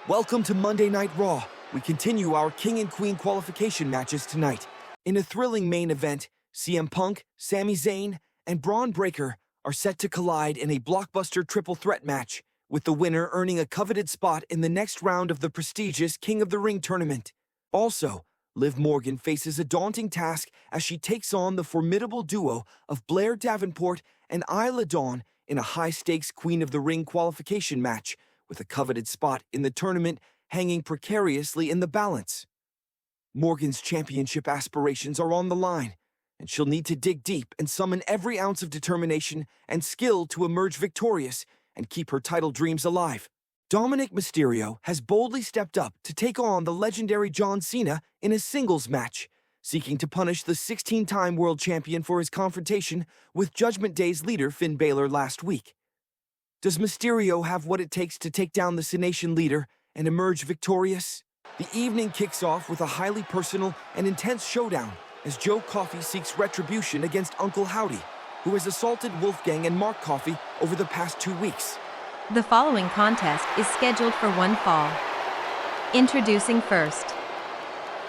Welcome to Monday Night Raw. We continue our King and Queen qualification matches tonight. In a thrilling main event, CM Punk, Sami Zayn, and Bron Breakker are set to collide in a blockbuster triple threat match, with the winner earning a coveted spot in the next round of the prestigious King of the Ring tournament. Also, Liv Morgan faces a daunting task as she takes on the formidable duo of Blair Davenport and Isla in a high-stakes Queen of the Ring qualification match, with a coveted spot in the tournament hanging precariously in the balance. Morgan's championship aspirations are on the line, and she'll need to dig deep and summon every ounce of determination and skill to emerge victorious and keep her title dreams alive. Dominik Mysterio has boldly stepped up to take on the legendary John Cena in a singles match, seeking to punish the 16-time world champion for his confrontation with Judgment Day's leader Finn Balor last week. Does Mysterio have what it takes to take down the Cenation leader and emerge victorious? The evening kicks off with a highly personal and intense showdown as Joe Coffey seeks retribution against Uncle Howdy, who has assaulted Wolfgang and Mark Coffey over the past 2 weeks. The following contest is scheduled for one fall. Introducing first.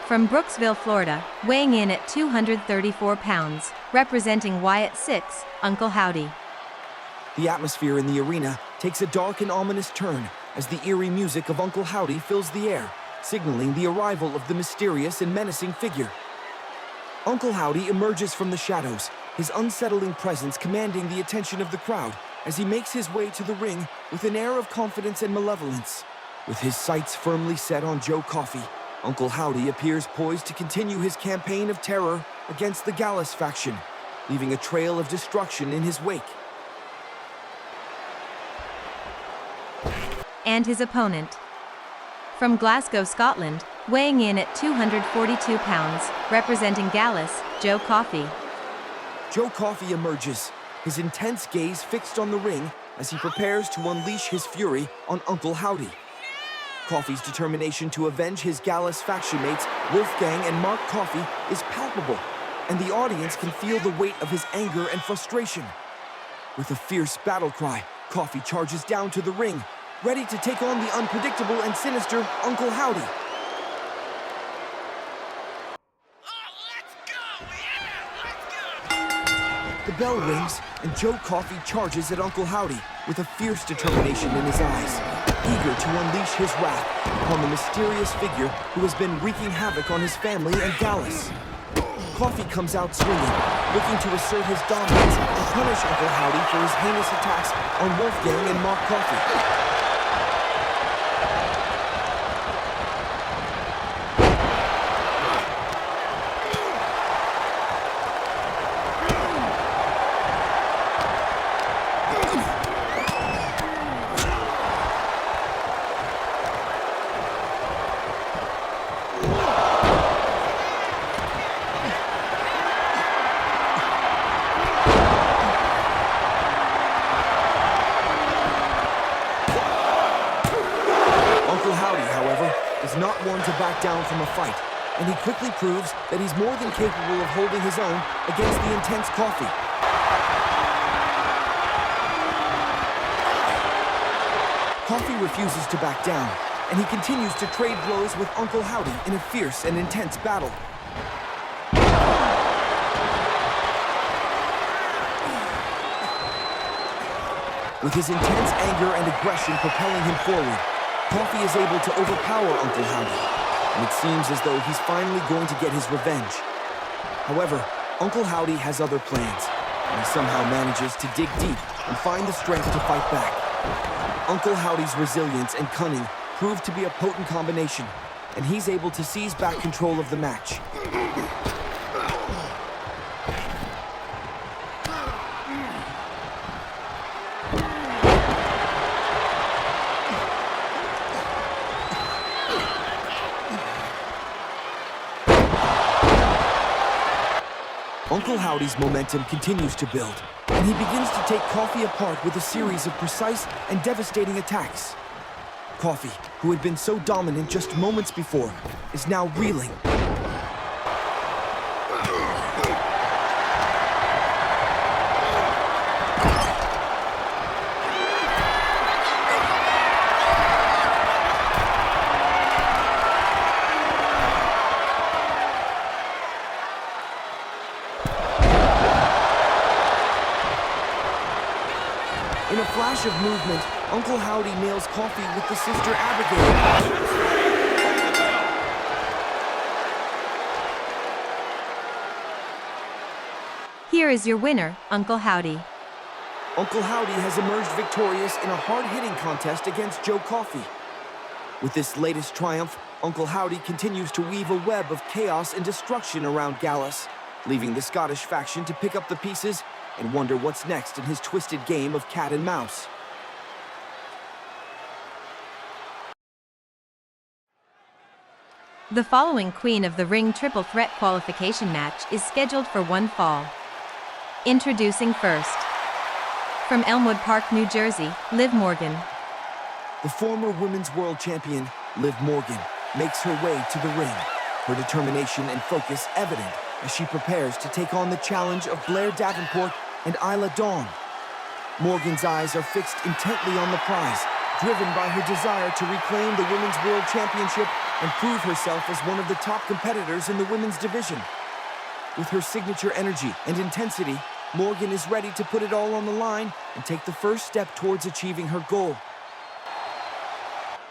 From Brooksville, Florida, weighing in at 234 pounds, representing Wyatt 6, Uncle Howdy. The atmosphere in the arena takes a dark and ominous turn as the eerie music of Uncle Howdy fills the air, signaling the arrival of the mysterious and menacing figure. Uncle Howdy emerges from the shadows, his unsettling presence commanding the attention of the crowd as he makes his way to the ring with an air of confidence and malevolence. With his sights firmly set on Joe Coffey, Uncle Howdy appears poised to continue his campaign of terror against the Gallus faction, leaving a trail of destruction in his wake. And his opponent. From Glasgow, Scotland, weighing in at 242 pounds, representing Gallus, Joe Coffey. Joe Coffey emerges, his intense gaze fixed on the ring as he prepares to unleash his fury on Uncle Howdy. Coffey's determination to avenge his Gallus faction mates, Wolfgang and Mark Coffey, is palpable, and the audience can feel the weight of his anger and frustration. With a fierce battle cry, Coffey charges down to the ring, ready to take on the unpredictable and sinister Uncle Howdy. The bell rings, and Joe Coffey charges at Uncle Howdy with a fierce determination in his eyes, eager to unleash his wrath upon the mysterious figure who has been wreaking havoc on his family and Gallus. Coffey comes out swinging, looking to assert his dominance and punish Uncle Howdy for his heinous attacks on Wolfgang and Mark Coffey. Not one to back down from a fight, and he quickly proves that he's more than capable of holding his own against the intense Coffey. Coffey refuses to back down, and he continues to trade blows with Uncle Howdy in a fierce and intense battle. With his intense anger and aggression propelling him forward, Coffey is able to overpower Uncle Howdy, and it seems as though he's finally going to get his revenge. However, Uncle Howdy has other plans, and he somehow manages to dig deep and find the strength to fight back. Uncle Howdy's resilience and cunning prove to be a potent combination, and he's able to seize back control of the match. Uncle Howdy's momentum continues to build, and he begins to take Coffey apart with a series of precise and devastating attacks. Coffey, who had been so dominant just moments before, is now reeling. of movement, Uncle Howdy nails Coffee with the sister Abigail. Here is your winner, Uncle Howdy. Uncle Howdy has emerged victorious in a hard-hitting contest against Joe Coffey. With this latest triumph, Uncle Howdy continues to weave a web of chaos and destruction around Gallus, leaving the Scottish faction to pick up the pieces and wonder what's next in his twisted game of cat and mouse. The following Queen of the Ring Triple Threat qualification match is scheduled for one fall. Introducing first. From Elmwood Park, New Jersey, Liv Morgan. The former Women's World Champion, Liv Morgan, makes her way to the ring, her determination and focus evident as she prepares to take on the challenge of Blair Davenport and Isla Dawn. Morgan's eyes are fixed intently on the prize, driven by her desire to reclaim the Women's World Championship and prove herself as one of the top competitors in the women's division. With her signature energy and intensity, Morgan is ready to put it all on the line and take the first step towards achieving her goal.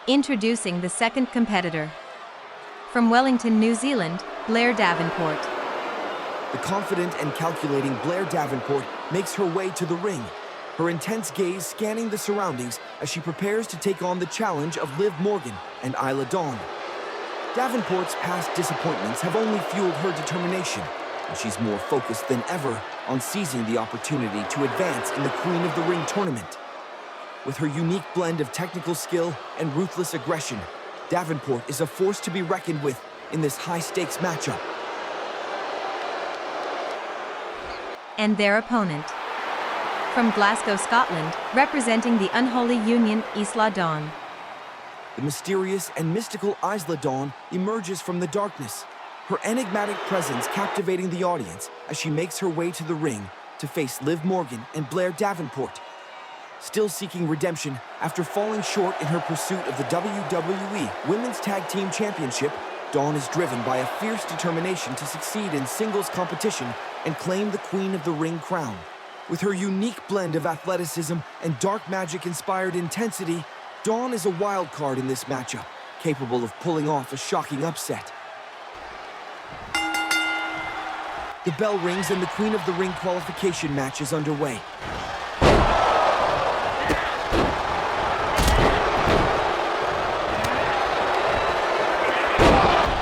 Introducing the second competitor. From Wellington, New Zealand, Blair Davenport. The confident and calculating Blair Davenport makes her way to the ring, her intense gaze scanning the surroundings as she prepares to take on the challenge of Liv Morgan and Isla Dawn. Davenport's past disappointments have only fueled her determination, and she's more focused than ever on seizing the opportunity to advance in the Queen of the Ring tournament. With her unique blend of technical skill and ruthless aggression, Davenport is a force to be reckoned with in this high-stakes matchup. And their opponent. From Glasgow, Scotland, representing the unholy union, Isla Dawn. The mysterious and mystical Isla Dawn emerges from the darkness, her enigmatic presence captivating the audience as she makes her way to the ring to face Liv Morgan and Blair Davenport. Still seeking redemption after falling short in her pursuit of the WWE Women's Tag Team Championship, Dawn is driven by a fierce determination to succeed in singles competition and claim the Queen of the Ring crown. With her unique blend of athleticism and dark magic-inspired intensity, Dawn is a wild card in this matchup, capable of pulling off a shocking upset. The bell rings and the Queen of the Ring qualification match is underway.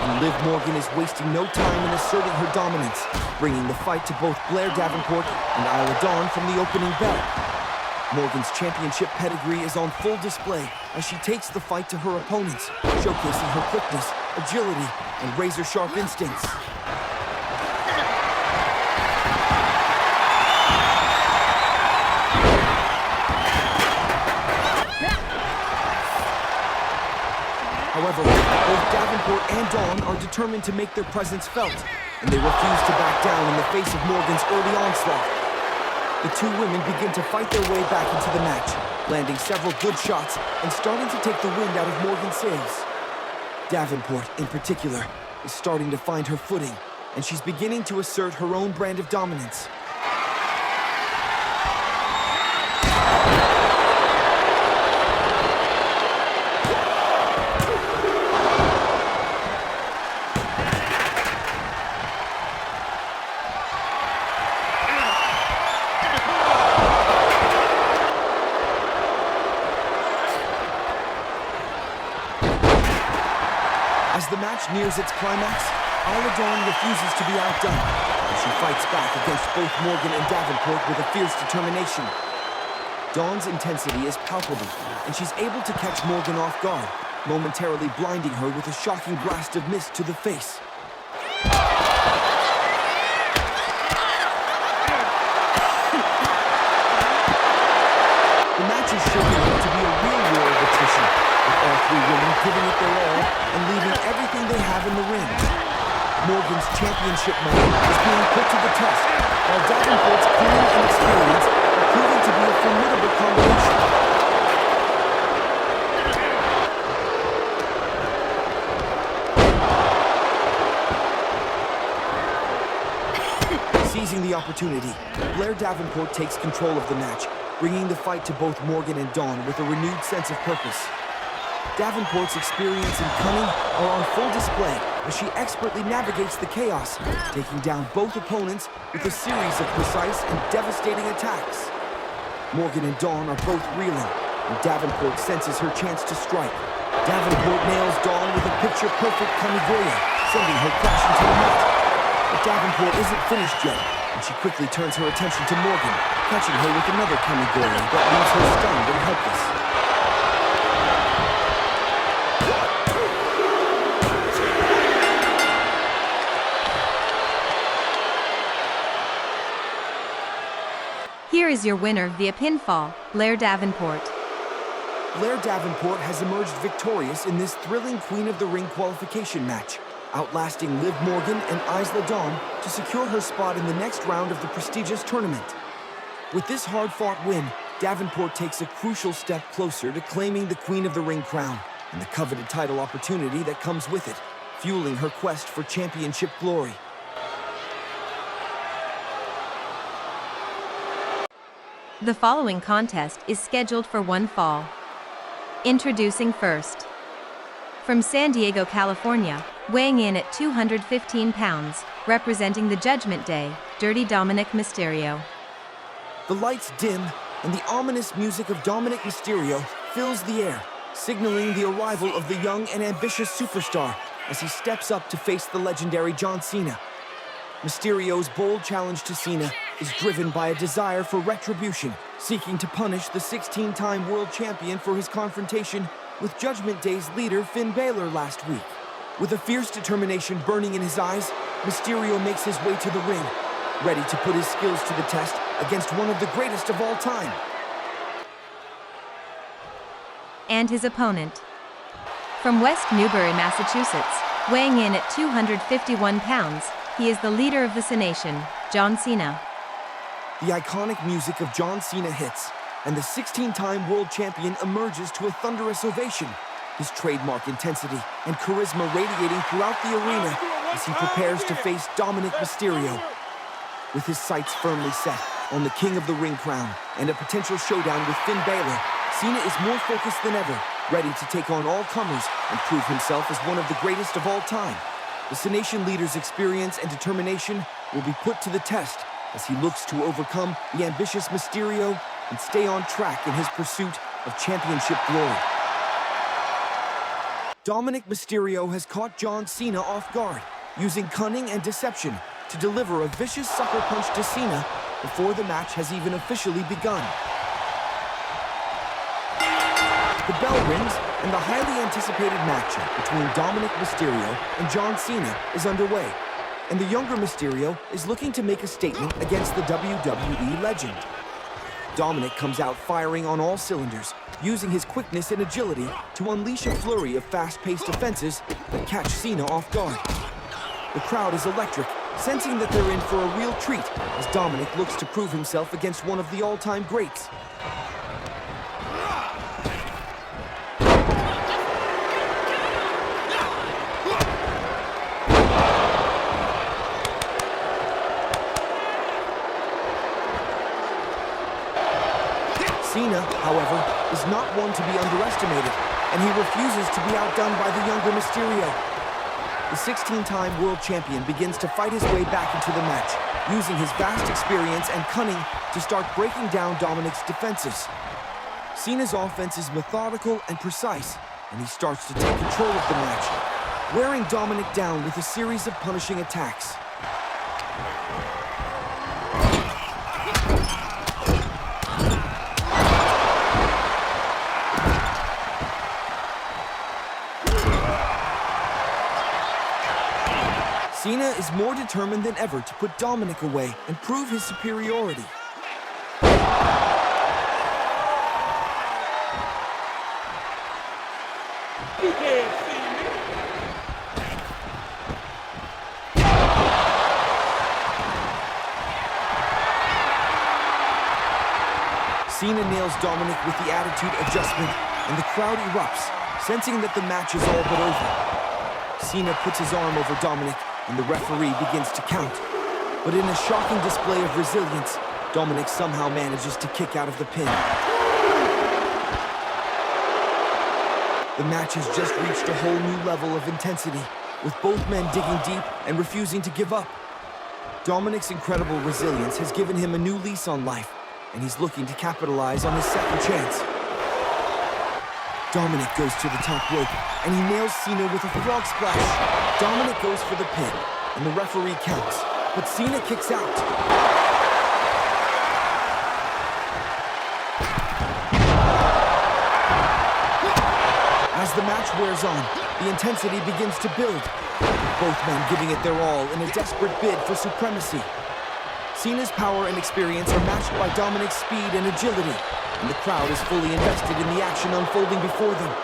And Liv Morgan is wasting no time in asserting her dominance, bringing the fight to both Blair Davenport and Isla Dawn from the opening bell. Morgan's championship pedigree is on full display as she takes the fight to her opponents, showcasing her quickness, agility, and razor-sharp instincts. However, both Davenport and Dawn are determined to make their presence felt, and they refuse to back down in the face of Morgan's early onslaught. The two women begin to fight their way back into the match, landing several good shots and starting to take the wind out of Morgan's sails. Davenport, in particular, is starting to find her footing, and she's beginning to assert her own brand of dominance. As the match nears its climax, Isla Dawn refuses to be outdone, and she fights back against both Morgan and Davenport with a fierce determination. Dawn's intensity is palpable, and she's able to catch Morgan off guard, momentarily blinding her with a shocking blast of mist to the face. The match is shaping up to be a real war of attrition, with all three women giving it their all and leaving everything they have in the ring. Morgan's championship medal is being put to the test, while Davenport's cunning and experience are proving to be a formidable combination. Seizing the opportunity, Blair Davenport takes control of the match, bringing the fight to both Morgan and Dawn with a renewed sense of purpose. Davenport's experience and cunning are on full display as she expertly navigates the chaos, taking down both opponents with a series of precise and devastating attacks. Morgan and Dawn are both reeling, and Davenport senses her chance to strike. Davenport nails Dawn with a picture-perfect Kamigoya, sending her crashing to the mat. But Davenport isn't finished yet, and she quickly turns her attention to Morgan, catching her with another Kamigoya that leaves her stunned and helpless. Here is your winner via pinfall, Blair Davenport. Blair Davenport has emerged victorious in this thrilling Queen of the Ring qualification match, outlasting Liv Morgan and Isla Dawn to secure her spot in the next round of the prestigious tournament. With this hard-fought win, Davenport takes a crucial step closer to claiming the Queen of the Ring crown and the coveted title opportunity that comes with it, fueling her quest for championship glory. The following contest is scheduled for one fall. Introducing first. From San Diego, California, weighing in at 215 pounds, representing the Judgment Day, Dirty Dominik Mysterio. The lights dim, and the ominous music of Dominik Mysterio fills the air, signaling the arrival of the young and ambitious superstar as he steps up to face the legendary John Cena. Mysterio's bold challenge to Cena is driven by a desire for retribution, seeking to punish the 16-time world champion for his confrontation with Judgment Day's leader Finn Balor last week. With a fierce determination burning in his eyes, Mysterio makes his way to the ring, ready to put his skills to the test against one of the greatest of all time. And his opponent. From West Newbury, Massachusetts, weighing in at 251 pounds, he is the leader of the Cenation, John Cena. The iconic music of John Cena hits, and the 16-time world champion emerges to a thunderous ovation, his trademark intensity and charisma radiating throughout the arena as he prepares to face Dominik Mysterio. With his sights firmly set on the King of the Ring crown and a potential showdown with Finn Balor, Cena is more focused than ever, ready to take on all comers and prove himself as one of the greatest of all time. The Cenation leader's experience and determination will be put to the test as he looks to overcome the ambitious Mysterio and stay on track in his pursuit of championship glory. Dominik Mysterio has caught John Cena off guard, using cunning and deception to deliver a vicious sucker punch to Cena before the match has even officially begun. The bell rings, and the highly anticipated matchup between Dominik Mysterio and John Cena is underway, and the younger Mysterio is looking to make a statement against the WWE legend. Dominik comes out firing on all cylinders, using his quickness and agility to unleash a flurry of fast-paced offenses that catch Cena off guard. The crowd is electric, sensing that they're in for a real treat as Dominik looks to prove himself against one of the all-time greats. Cena, however, is not one to be underestimated, and he refuses to be outdone by the younger Mysterio. The 16-time world champion begins to fight his way back into the match, using his vast experience and cunning to start breaking down Dominik's defenses. Cena's offense is methodical and precise, and he starts to take control of the match, wearing Dominik down with a series of punishing attacks. Cena is more determined than ever to put Dominik away and prove his superiority. You can't see me. Cena nails Dominik with the attitude adjustment, and the crowd erupts, sensing that the match is all but over. Cena puts his arm over Dominik, and the referee begins to count. But in a shocking display of resilience, Dominik somehow manages to kick out of the pin. The match has just reached a whole new level of intensity, with both men digging deep and refusing to give up. Dominik's incredible resilience has given him a new lease on life, and he's looking to capitalize on his second chance. Dominik goes to the top rope, and he nails Cena with a frog splash. Dominik goes for the pin, and the referee counts, but Cena kicks out. As the match wears on, the intensity begins to build, with both men giving it their all in a desperate bid for supremacy. Cena's power and experience are matched by Dominik's speed and agility, and the crowd is fully invested in the action unfolding before them.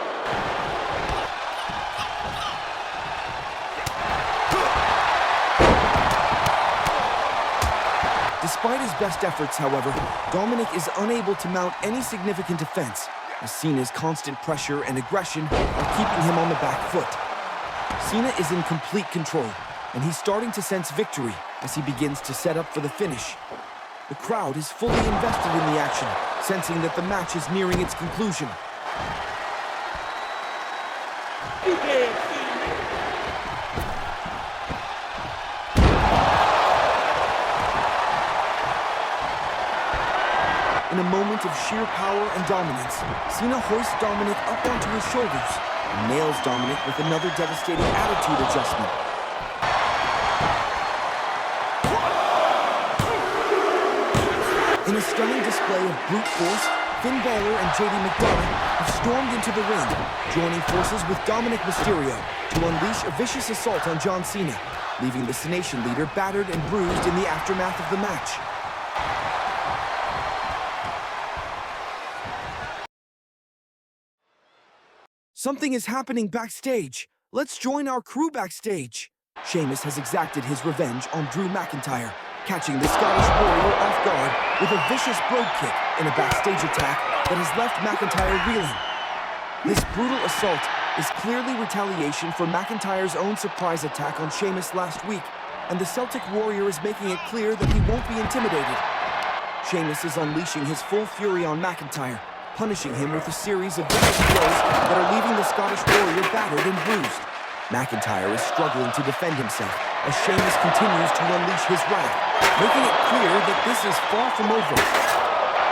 Despite his best efforts, however, Dominik is unable to mount any significant defense, as Cena's constant pressure and aggression are keeping him on the back foot. Cena is in complete control, and he's starting to sense victory as he begins to set up for the finish. The crowd is fully invested in the action, sensing that the match is nearing its conclusion. You can't see me. In a moment of sheer power and dominance, Cena hoists Dominik up onto his shoulders and nails Dominik with another devastating attitude adjustment. In a stunning display of brute force, Finn Balor and JD McDonough have stormed into the ring, joining forces with Dominik Mysterio to unleash a vicious assault on John Cena, leaving the Nation leader battered and bruised in the aftermath of the match. Something is happening backstage. Let's join our crew backstage. Sheamus has exacted his revenge on Drew McIntyre, catching the Scottish Warrior off guard with a vicious brogue kick in a backstage attack that has left McIntyre reeling. This brutal assault is clearly retaliation for McIntyre's own surprise attack on Sheamus last week, and the Celtic Warrior is making it clear that he won't be intimidated. Sheamus is unleashing his full fury on McIntyre, punishing him with a series of vicious blows that are leaving the Scottish Warrior battered and bruised. McIntyre is struggling to defend himself as Sheamus continues to unleash his wrath, making it clear that this is far from over.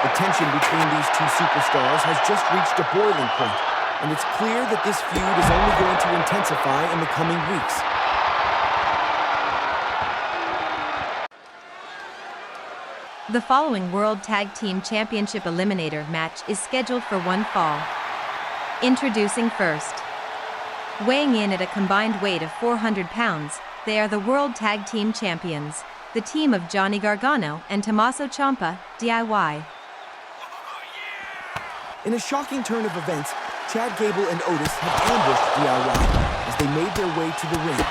The tension between these two superstars has just reached a boiling point, and it's clear that this feud is only going to intensify in the coming weeks. The following World Tag Team Championship Eliminator match is scheduled for one fall. Introducing first. Weighing in at a combined weight of 400 pounds, they are the World Tag Team Champions, the team of Johnny Gargano and Tommaso Ciampa, DIY. In a shocking turn of events, Chad Gable and Otis have ambushed DIY as they made their way to the ring,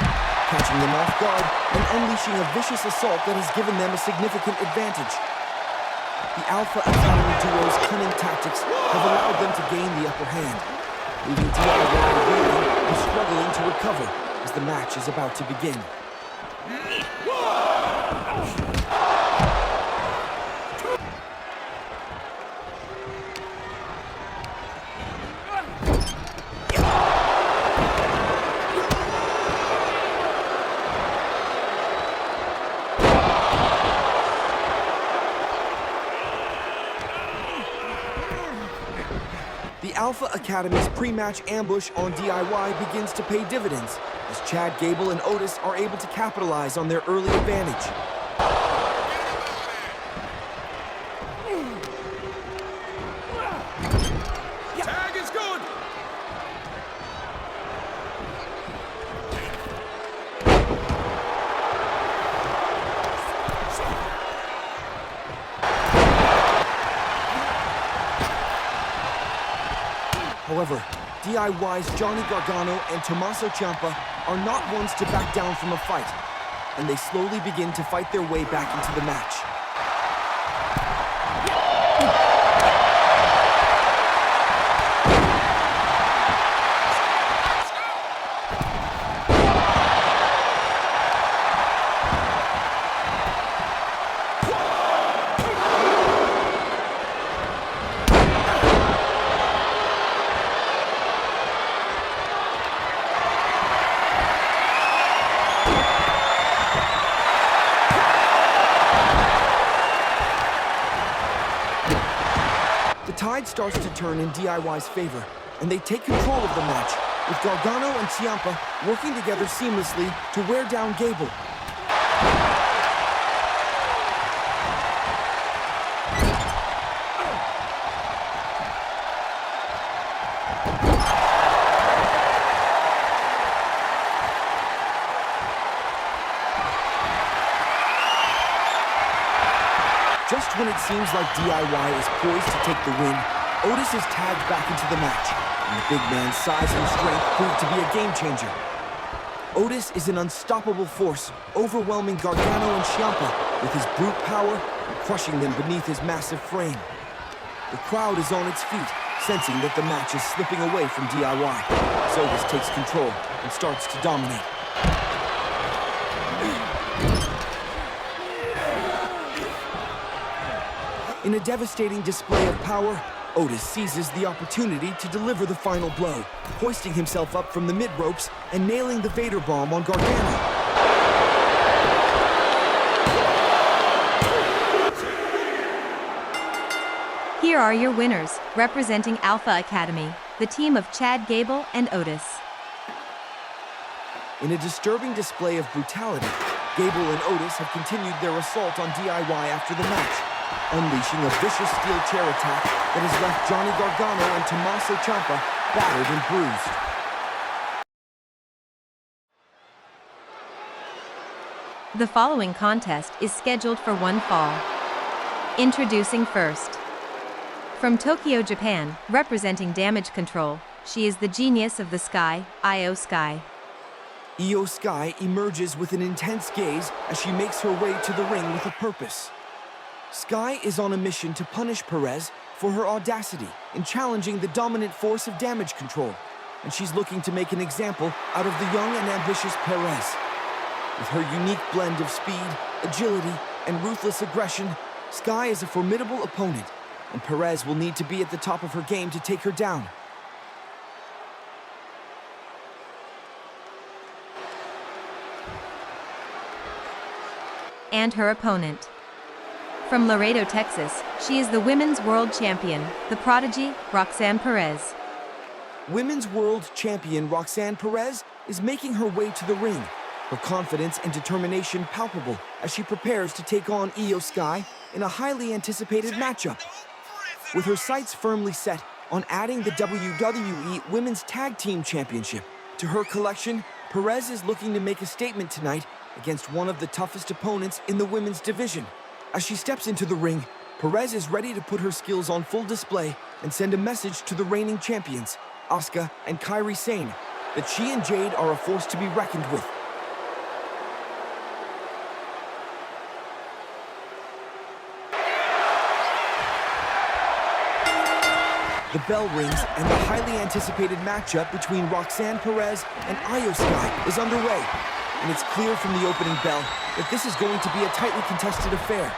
catching them off guard and unleashing a vicious assault that has given them a significant advantage. The Alpha Academy duo's cunning tactics have allowed them to gain the upper hand, leaving DIY reeling and struggling to recover as the match is about to begin. The Alpha Academy's pre-match ambush on DIY begins to pay dividends, as Chad Gable and Otis are able to capitalize on their early advantage. Tag is good. However, DIY's Johnny Gargano and Tommaso Ciampa are not ones to back down from a fight, and they slowly begin to fight their way back into the match. starts to turn in DIY's favor, and they take control of the match, with Gargano and Ciampa working together seamlessly to wear down Gable. Just when it seems like DIY is poised to take the win, Otis is tagged back into the match, and the big man's size and strength proved to be a game changer. Otis is an unstoppable force, overwhelming Gargano and Ciampa with his brute power and crushing them beneath his massive frame. The crowd is on its feet, sensing that the match is slipping away from DIY. So Otis takes control and starts to dominate. In a devastating display of power, Otis seizes the opportunity to deliver the final blow, hoisting himself up from the mid-ropes and nailing the Vader Bomb on Gargano. Here are your winners, representing Alpha Academy, the team of Chad Gable and Otis. In a disturbing display of brutality, Gable and Otis have continued their assault on DIY after the match, unleashing a vicious steel chair attack that has left Johnny Gargano and Tommaso Ciampa battered and bruised. The following contest is scheduled for one fall. Introducing first. From Tokyo, Japan, representing Damage Control, she is the genius of the sky, Iyo Sky. Iyo Sky emerges with an intense gaze as she makes her way to the ring with a purpose. Sky is on a mission to punish Perez for her audacity in challenging the dominant force of Damage Control, and she's looking to make an example out of the young and ambitious Perez. With her unique blend of speed, agility, and ruthless aggression, Sky is a formidable opponent, and Perez will need to be at the top of her game to take her down. And her opponent. From Laredo, Texas, she is the Women's World Champion, the prodigy, Roxanne Perez. Women's World Champion Roxanne Perez is making her way to the ring, her confidence and determination palpable as she prepares to take on Iyo Sky in a highly anticipated matchup. With her sights firmly set on adding the WWE Women's Tag Team Championship to her collection, Perez is looking to make a statement tonight against one of the toughest opponents in the women's division. As she steps into the ring, Perez is ready to put her skills on full display and send a message to the reigning champions, Asuka and Kairi Sane, that she and Jade are a force to be reckoned with. The bell rings and the highly anticipated matchup between Roxanne Perez and Iyo Sky is underway. And it's clear from the opening bell that this is going to be a tightly contested affair.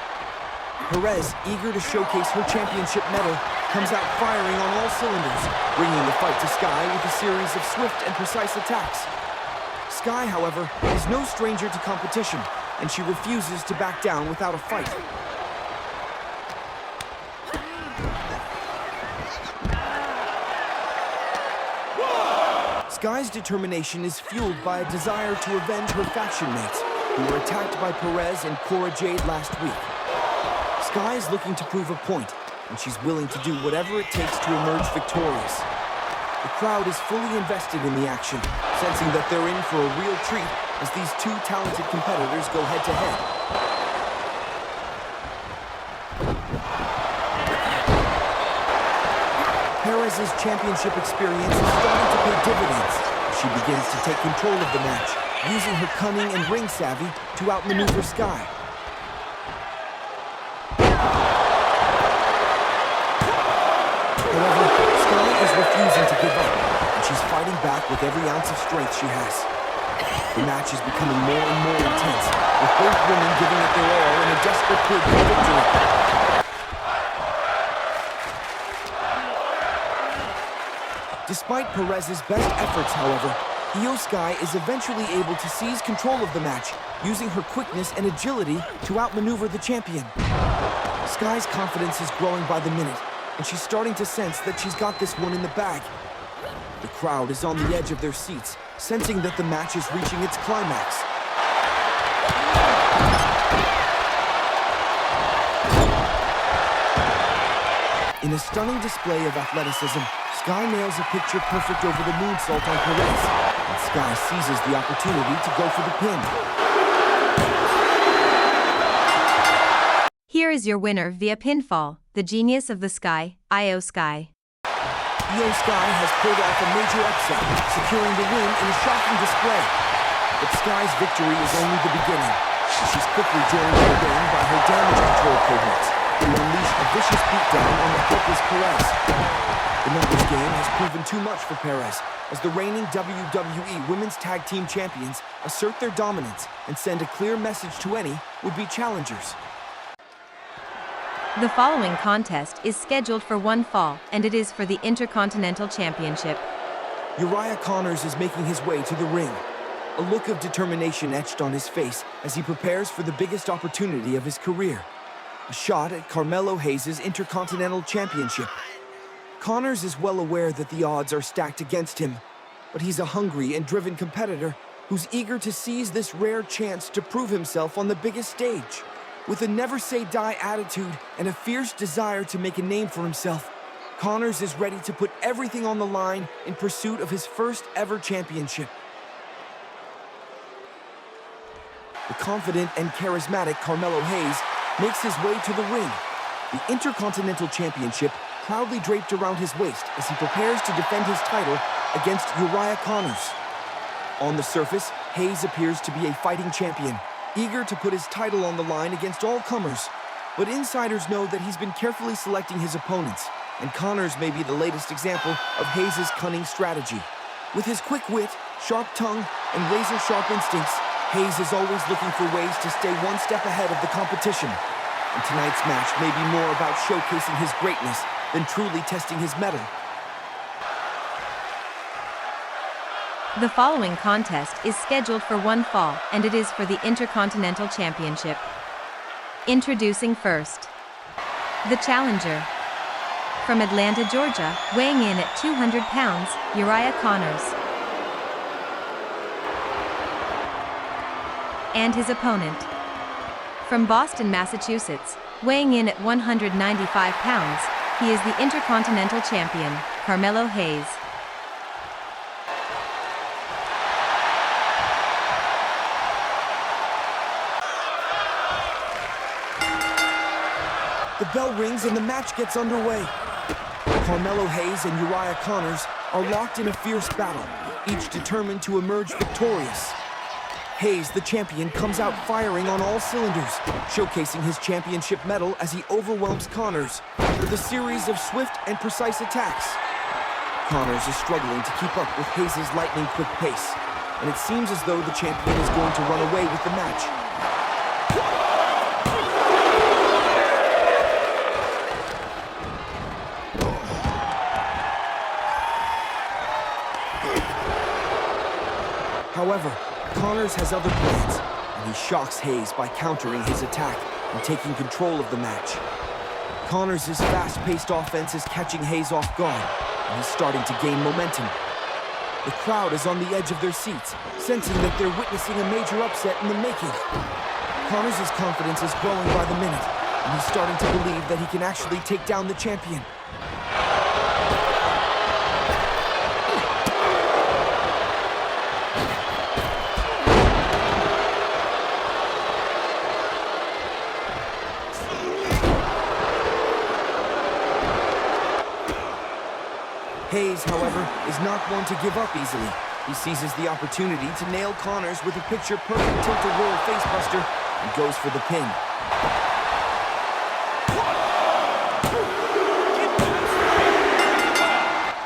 Perez, eager to showcase her championship medal, comes out firing on all cylinders, bringing the fight to Sky with a series of swift and precise attacks. Sky, however, is no stranger to competition, and she refuses to back down without a fight. Sky's determination is fueled by a desire to avenge her faction mates, who were attacked by Perez and Cora Jade last week. Sky is looking to prove a point, and she's willing to do whatever it takes to emerge victorious. The crowd is fully invested in the action, sensing that they're in for a real treat as these two talented competitors go head-to-head. Perez's championship experience is starting to pay dividends as she begins to take control of the match, using her cunning and ring savvy to outmaneuver Sky. However, Sky is refusing to give up, and she's fighting back with every ounce of strength she has. The match is becoming more and more intense, with both women giving it their all in a desperate bid for victory. Despite Perez's best efforts, however, Iyo Sky is eventually able to seize control of the match, using her quickness and agility to outmaneuver the champion. Sky's confidence is growing by the minute, and she's starting to sense that she's got this one in the bag. The crowd is on the edge of their seats, sensing that the match is reaching its climax. In a stunning display of athleticism, Sky nails a picture perfect over the moonsault on Perez, and Sky seizes the opportunity to go for the pin. Here is your winner via pinfall, the genius of the Sky, Iyo Sky. Iyo Sky has pulled off a major upset, securing the win in a shocking display. But Sky's victory is only the beginning. She's quickly joined in the ring by her damage control cohorts, who unleash a vicious beatdown on the helpless Perez. The numbers game has proven too much for Perez, as the reigning WWE Women's Tag Team Champions assert their dominance and send a clear message to any would-be challengers. The following contest is scheduled for one fall, and it is for the Intercontinental Championship. Uriah Connors is making his way to the ring, a look of determination etched on his face as he prepares for the biggest opportunity of his career, a shot at Carmelo Hayes' Intercontinental Championship. Connors is well aware that the odds are stacked against him, but he's a hungry and driven competitor who's eager to seize this rare chance to prove himself on the biggest stage. With a never-say-die attitude and a fierce desire to make a name for himself, Connors is ready to put everything on the line in pursuit of his first-ever championship. The confident and charismatic Carmelo Hayes makes his way to the ring, the Intercontinental Championship proudly draped around his waist as he prepares to defend his title against Uriah Connors. On the surface, Hayes appears to be a fighting champion, eager to put his title on the line against all comers. But insiders know that he's been carefully selecting his opponents, and Connors may be the latest example of Hayes' cunning strategy. With his quick wit, sharp tongue, and razor-sharp instincts, Hayes is always looking for ways to stay one step ahead of the competition. And tonight's match may be more about showcasing his greatness than truly testing his mettle. The following contest is scheduled for one fall, and it is for the Intercontinental Championship. Introducing first, the challenger. From Atlanta, Georgia, weighing in at 200 pounds, Uriah Connors. And his opponent. From Boston, Massachusetts, weighing in at 195 pounds, he is the Intercontinental Champion, Carmelo Hayes. The bell rings and the match gets underway. Carmelo Hayes and Uriah Connors are locked in a fierce battle, each determined to emerge victorious. Hayes, the champion, comes out firing on all cylinders, showcasing his championship medal as he overwhelms Connors with a series of swift and precise attacks. Connors is struggling to keep up with Hayes' lightning-quick pace, and it seems as though the champion is going to run away with the match. However, Connors has other plans, and he shocks Hayes by countering his attack and taking control of the match. Connors' fast-paced offense is catching Hayes off guard, and he's starting to gain momentum. The crowd is on the edge of their seats, sensing that they're witnessing a major upset in the making. Connors' confidence is growing by the minute, and he's starting to believe that he can actually take down the champion. Hayes, however, is not one to give up easily. He seizes the opportunity to nail Connors with a picture-perfect tilt-a-whirl facebuster and goes for the pin.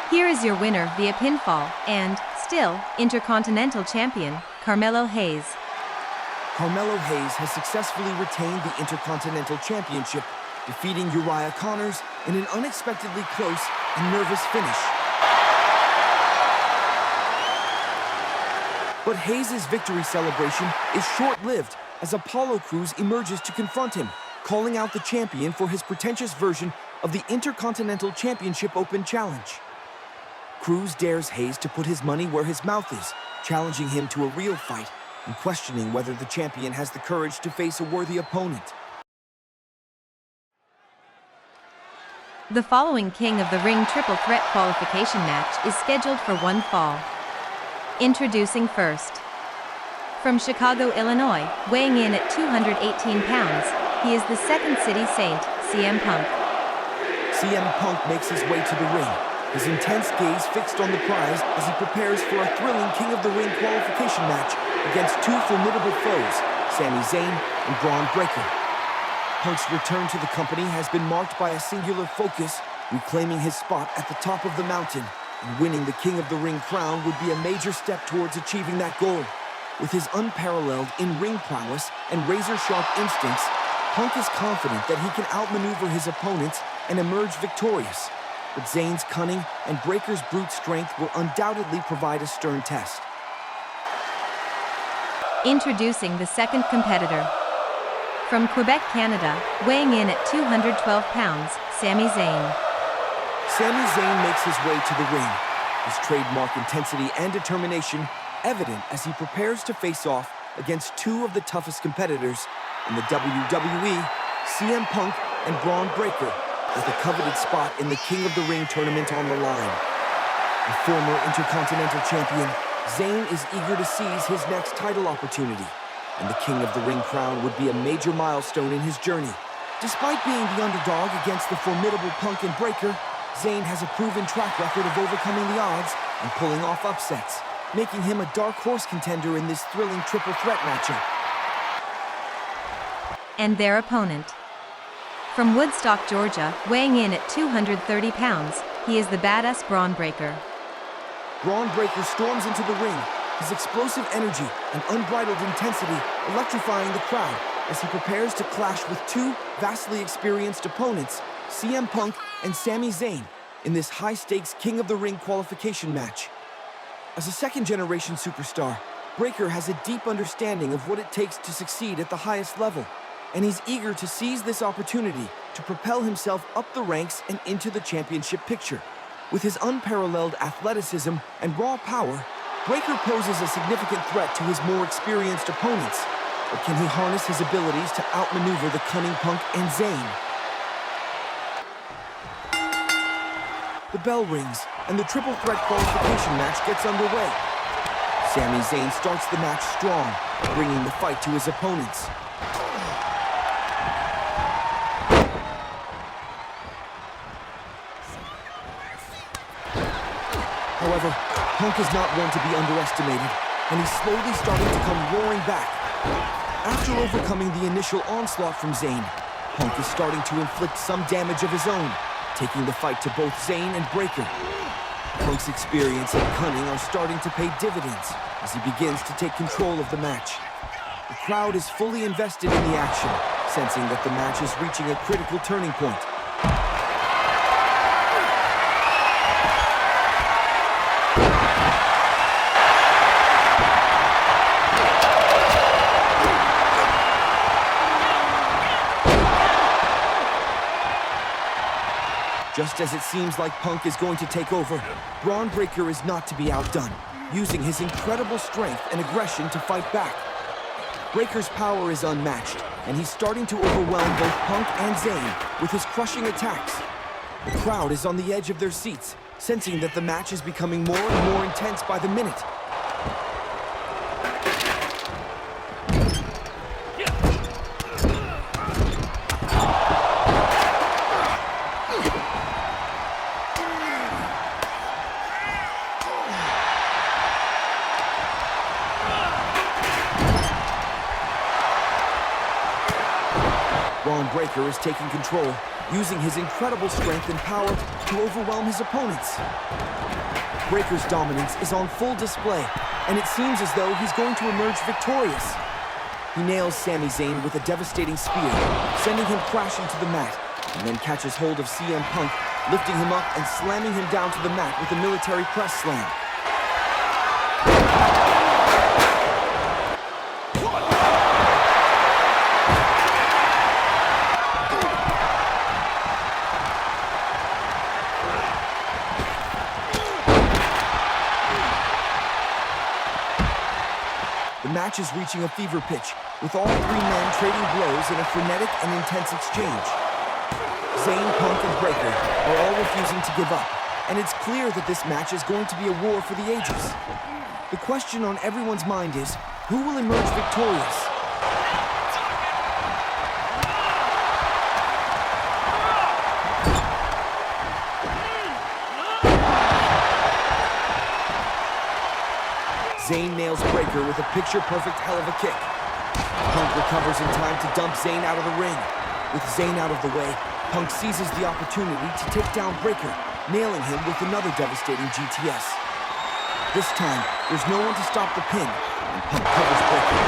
Here is your winner via pinfall, and, still, Intercontinental Champion, Carmelo Hayes. Carmelo Hayes has successfully retained the Intercontinental Championship, defeating Uriah Connors in an unexpectedly close and nervous finish. But Hayes' victory celebration is short-lived as Apollo Crews emerges to confront him, calling out the champion for his pretentious version of the Intercontinental Championship Open Challenge. Cruz dares Hayes to put his money where his mouth is, challenging him to a real fight and questioning whether the champion has the courage to face a worthy opponent. The following King of the Ring triple threat qualification match is scheduled for one fall. Introducing first. From Chicago, Illinois, weighing in at 218 pounds, he is the Second City Saint, CM Punk. CM Punk makes his way to the ring, his intense gaze fixed on the prize as he prepares for a thrilling King of the Ring qualification match against two formidable foes, Sami Zayn and Bron Breakker. Punk's return to the company has been marked by a singular focus, reclaiming his spot at the top of the mountain, and winning the King of the Ring crown would be a major step towards achieving that goal. With his unparalleled in-ring prowess and razor-sharp instincts, Punk is confident that he can outmaneuver his opponents and emerge victorious. But Zayn's cunning and Breakker's brute strength will undoubtedly provide a stern test. Introducing the second competitor. From Quebec, Canada, weighing in at 212 pounds, Sami Zayn. Sami Zayn makes his way to the ring, his trademark intensity and determination evident as he prepares to face off against two of the toughest competitors in the WWE, CM Punk and Bron Breakker, with a coveted spot in the King of the Ring tournament on the line. A former Intercontinental Champion, Zayn is eager to seize his next title opportunity, and the King of the Ring crown would be a major milestone in his journey. Despite being the underdog against the formidable Punk and Breakker, Zayn has a proven track record of overcoming the odds and pulling off upsets, making him a dark horse contender in this thrilling triple threat matchup. And their opponent. From Woodstock, Georgia, weighing in at 230 pounds, he is the badass Bron Breakker. Bron Breakker storms into the ring, his explosive energy and unbridled intensity electrifying the crowd as he prepares to clash with two vastly experienced opponents, CM Punk and Sami Zayn, in this high-stakes King of the Ring qualification match. As a second-generation superstar, Breakker has a deep understanding of what it takes to succeed at the highest level, and he's eager to seize this opportunity to propel himself up the ranks and into the championship picture. With his unparalleled athleticism and raw power, Breakker poses a significant threat to his more experienced opponents, but can he harness his abilities to outmaneuver the cunning Punk and Zayn? The bell rings, and the triple threat qualification match gets underway. Sami Zayn starts the match strong, bringing the fight to his opponents. However, Punk is not one to be underestimated, and he's slowly starting to come roaring back. After overcoming the initial onslaught from Zayn, Punk is starting to inflict some damage of his own, taking the fight to both Zayn and Breakker. Punk's experience and cunning are starting to pay dividends as he begins to take control of the match. The crowd is fully invested in the action, sensing that the match is reaching a critical turning point. Just as it seems like Punk is going to take over, Bron Breakker is not to be outdone, using his incredible strength and aggression to fight back. Breakker's power is unmatched, and he's starting to overwhelm both Punk and Zayn with his crushing attacks. The crowd is on the edge of their seats, sensing that the match is becoming more and more intense by the minute. Bron Breakker is taking control, using his incredible strength and power to overwhelm his opponents. Breakker's dominance is on full display, and it seems as though he's going to emerge victorious. He nails Sami Zayn with a devastating spear, sending him crashing to the mat, and then catches hold of CM Punk, lifting him up and slamming him down to the mat with a military press slam. The match is reaching a fever pitch, with all three men trading blows in a frenetic and intense exchange. Zayn, Punk, and Breakker are all refusing to give up, and it's clear that this match is going to be a war for the ages. The question on everyone's mind is, who will emerge victorious? Zayn nails Breakker with a picture-perfect hell of a kick. Punk recovers in time to dump Zayn out of the ring. With Zayn out of the way, Punk seizes the opportunity to take down Breakker, nailing him with another devastating GTS. This time, there's no one to stop the pin, and Punk covers Breakker.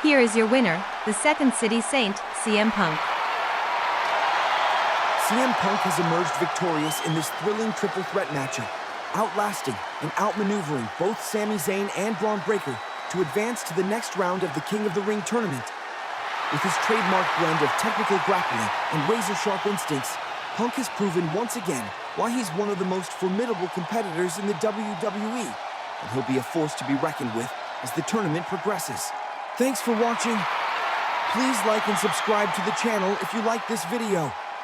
Here is your winner, the Second City Saint, CM Punk. CM Punk has emerged victorious in this thrilling triple threat matchup, outlasting and outmaneuvering both Sami Zayn and Bron Breakker to advance to the next round of the King of the Ring tournament. With his trademark blend of technical grappling and razor-sharp instincts, Punk has proven once again why he's one of the most formidable competitors in the WWE, and he'll be a force to be reckoned with as the tournament progresses. Thanks for watching. Please like and subscribe to the channel if you like this video.